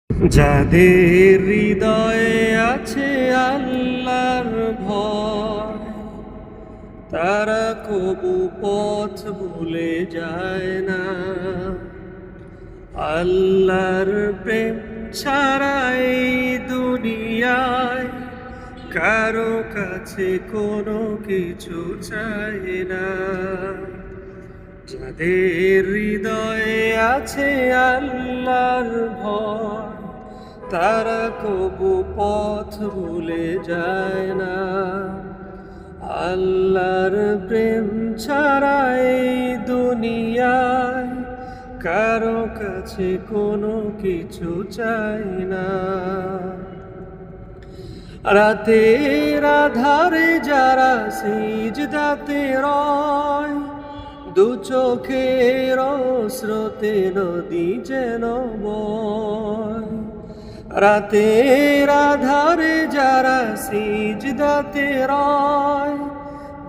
যাদের হৃদয়ে আছে আল্লাহর ভয়, তারা কবু পথ ভুলে যায় না। আল্লাহর প্রেম ছাড়া এই দুনিয়ায় কারো কাছে কোনো কিছু চায় না। যাদের হৃদয়ে আছে আল্লাহর ভয়, তারা কবু পথ ভুলে যায় না। আল্লাহর প্রেম ছাড়া এই দুনিয়ায় কারো কাছে কোনো কিছু চাই না। রাতের আধারে যারা সিজদাতে রয়, দু চোখের স্রোতে নদী যেন বয়। রাতের আধারে যারা সিজদাতে রয়,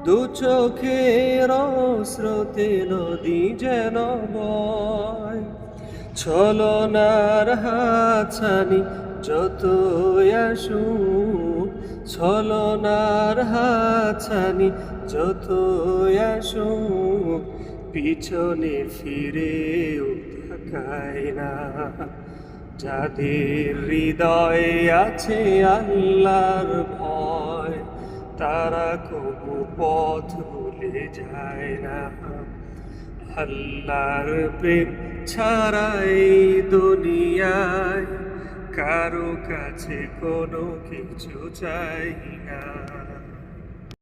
দু চোখের স্রোতে নদী যেন বয়। ছলনার হাতছানি যতই আসুক, ছলনার হাতছানি যতই আসুক, পিছনে ফিরেও তাকায় না। যাদের হৃদয়ে আছে আল্লাহর ভয়, তারা কবু পথ ভুলে যায় না। আল্লাহর প্রেম ছাড়া এই দুনিয়ায় কারো কাছে কোনো কিছু চাই না।